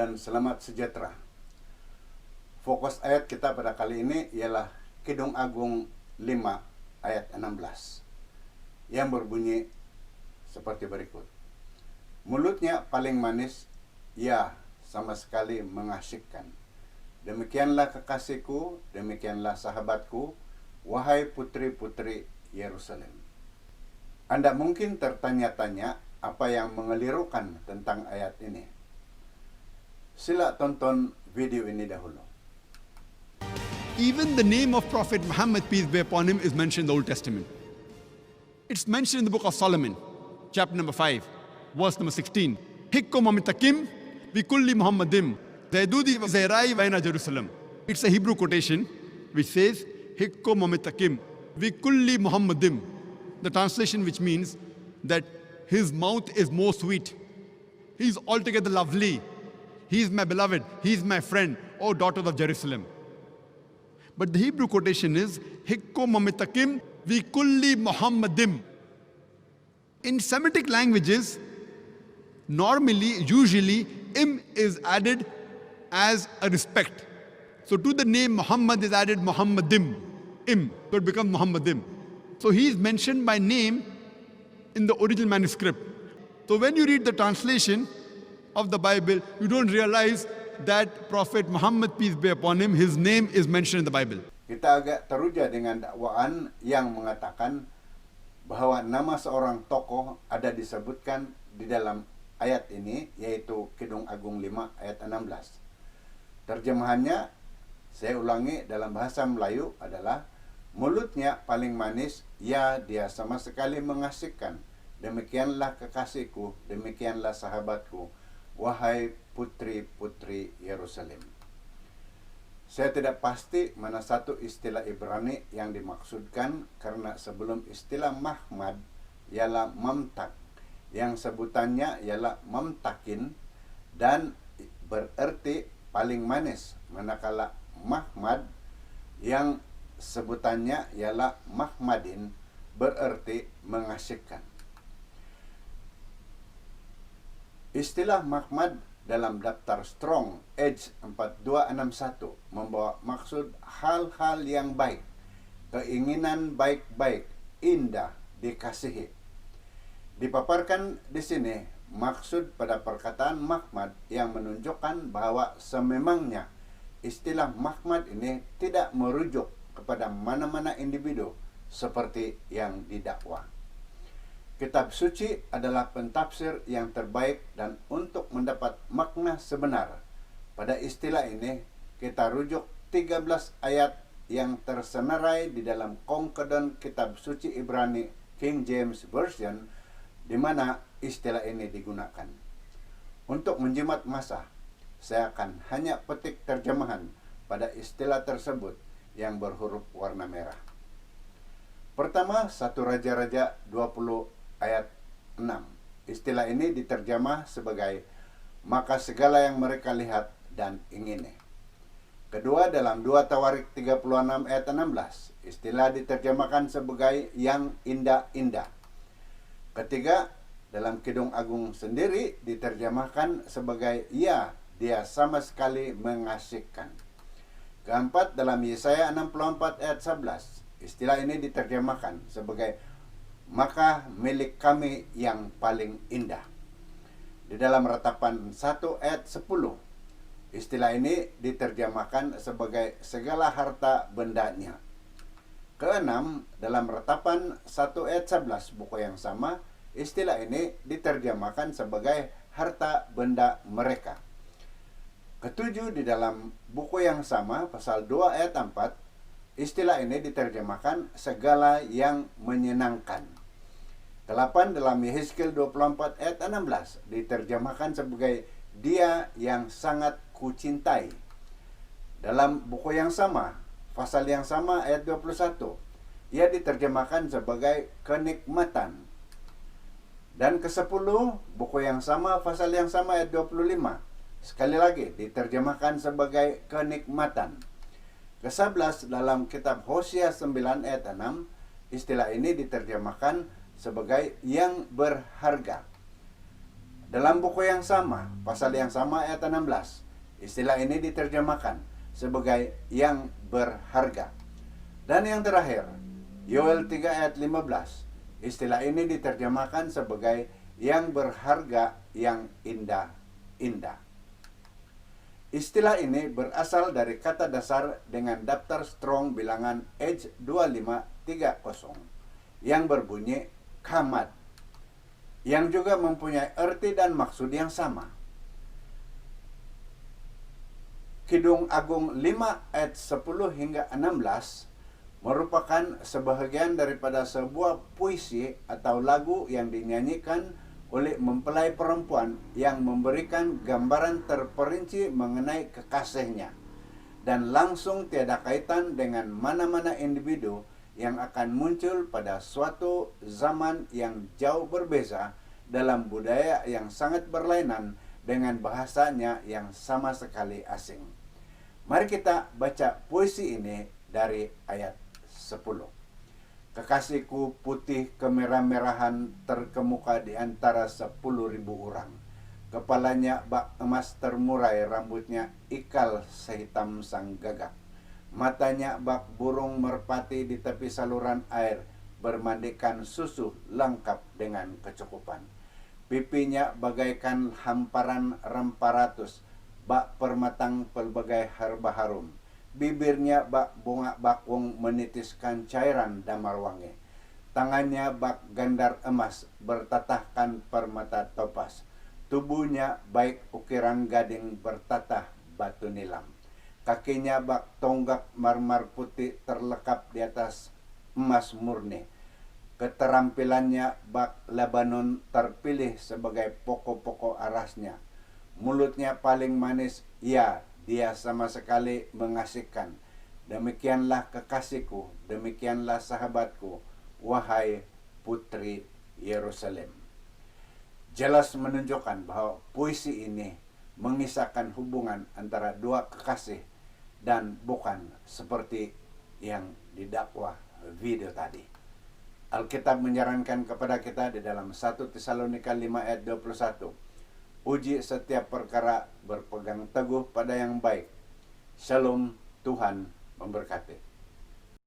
dan selamat sejahtera. Fokus ayat kita pada kali ini ialah Kidung Agung 5 ayat 16 yang berbunyi seperti berikut. Mulutnya paling manis, ya sama sekali mengasyikkan. Demikianlah kekasihku, demikianlah sahabatku, wahai putri-putri Yerusalem. Anda mungkin tertanya-tanya apa yang mengelirukan tentang ayat ini. Sila tonton video ini dahulu. Even the name of Prophet Muhammad, peace be upon him, is mentioned in the Old Testament. It's mentioned in the book of Solomon, chapter number 5, verse number 16. Hikkum amitakim bikulli Muhammadim zaydudi zairai vaina Jerusalem. It's a Hebrew quotation which says Hikkum amitakim bikulli Muhammadim. The translation which means that his mouth is more sweet. He's altogether lovely. He's my beloved. He's my friend, O daughters of Jerusalem. But the Hebrew quotation is Hikkum amitakim vi kulli Muhammadim. In Semitic languages, usually, im is added as a respect. So to the name Muhammad is added Muhammadim, im, so it becomes Muhammadim. So he is mentioned by name in the original manuscript. So when you read the translation of the Bible, you don't realize that Prophet Muhammad, peace be upon him, his name is mentioned in the Bible. Kita agak teruja dengan dakwaan yang mengatakan bahwa nama seorang tokoh ada disebutkan di dalam ayat ini, yaitu Kidung Agung 5 ayat 16. Terjemahannya, saya ulangi dalam bahasa Melayu adalah, mulutnya paling manis, ya dia sama sekali mengasyikkan. Demikianlah kekasihku, demikianlah sahabatku, wahai putri-putri Yerusalem. Saya tidak pasti mana satu istilah Ibrani yang dimaksudkan, karena sebelum istilah Mahmad ialah Mamtak, yang sebutannya ialah Mamtakin dan berarti paling manis, manakala Mahmad yang sebutannya ialah Mahmadin berarti mengasyikkan. Istilah Mahmad dalam daftar Strong Edge 4261 membawa maksud hal-hal yang baik, keinginan baik-baik, indah, dikasihi. Dipaparkan di sini maksud pada perkataan Mahmad yang menunjukkan bahwa sememangnya istilah Mahmad ini tidak merujuk kepada mana-mana individu seperti yang didakwa. Kitab suci adalah pentafsir yang terbaik, dan untuk mendapat makna sebenar pada istilah ini, kita rujuk 13 ayat yang tersenarai di dalam Concordant Kitab Suci Ibrani King James Version, di mana istilah ini digunakan. Untuk menjimat masa, saya akan hanya petik terjemahan pada istilah tersebut yang berhuruf warna merah. Pertama, 1 Raja-Raja 20 ayat 6. Istilah ini diterjemah sebagai maka segala yang mereka lihat dan ingini. Kedua, dalam 2 Tawarik 36 ayat 16, istilah diterjemahkan sebagai yang indah-indah. Ketiga, dalam Kidung Agung sendiri diterjemahkan sebagai ya, dia sama sekali mengasyikkan. Keempat, dalam Yesaya 64 ayat 11, istilah ini diterjemahkan sebagai maka milik kami yang paling indah. Di dalam Ratapan 1 ayat 10, istilah ini diterjemahkan sebagai segala harta bendanya. Keenam, dalam Ratapan 1 ayat 11 buku yang sama, istilah ini diterjemahkan sebagai harta benda mereka. Ketujuh, di dalam buku yang sama, pasal 2 ayat 4, istilah ini diterjemahkan segala yang menyenangkan. 8, dalam Yehezkiel 24 ayat 16 diterjemahkan sebagai dia yang sangat kucintai. Dalam buku yang sama, pasal yang sama ayat 21, ia diterjemahkan sebagai kenikmatan. Dan ke-10, buku yang sama, pasal yang sama ayat 25, sekali lagi diterjemahkan sebagai kenikmatan. Ke-11, dalam kitab Hosea 9 ayat 6, istilah ini diterjemahkan sebagai yang berharga. Dalam buku yang sama, pasal yang sama ayat 16, istilah ini diterjemahkan sebagai yang berharga. Dan yang terakhir, Yoel 3 ayat 15, istilah ini diterjemahkan sebagai yang berharga yang indah-indah. Istilah ini berasal dari kata dasar dengan daftar Strong bilangan Edge 2530 yang berbunyi kamad, yang juga mempunyai arti dan maksud yang sama. Kidung Agung 5 ayat 10 hingga 16 merupakan sebahagian daripada sebuah puisi atau lagu yang dinyanyikan oleh mempelai perempuan yang memberikan gambaran terperinci mengenai kekasihnya dan langsung tiada kaitan dengan mana-mana individu yang akan muncul pada suatu zaman yang jauh berbeza dalam budaya yang sangat berlainan dengan bahasanya yang sama sekali asing. Mari kita baca puisi ini dari ayat 10. Kekasihku putih kemerah-merahan terkemuka di antara 10.000 orang. Kepalanya bak emas termurai, rambutnya ikal sehitam sang gagak. Matanya bak burung merpati di tepi saluran air, bermandikan susu lengkap dengan kecukupan. Pipinya bagaikan hamparan remparatus, bak permatang pelbagai herba harum. Bibirnya bak bunga bakung menitiskan cairan damar wangi. Tangannya bak gandar emas bertatahkan permata topas. Tubuhnya baik ukiran gading bertatah batu nilam. Kakinya bak tonggak marmar putih terlekap di atas emas murni. Keterampilannya bak Lebanon terpilih sebagai pokok-pokok arasnya. Mulutnya paling manis, ya, dia sama sekali mengasihkan. Demikianlah kekasihku, demikianlah sahabatku, wahai putri Yerusalem. Jelas menunjukkan bahwa puisi ini mengisahkan hubungan antara dua kekasih dan bukan seperti yang didakwa video tadi. Alkitab menyarankan kepada kita di dalam 1 Tesalonika 5 ayat 21. Uji setiap perkara, berpegang teguh pada yang baik. Shalom, Tuhan memberkati.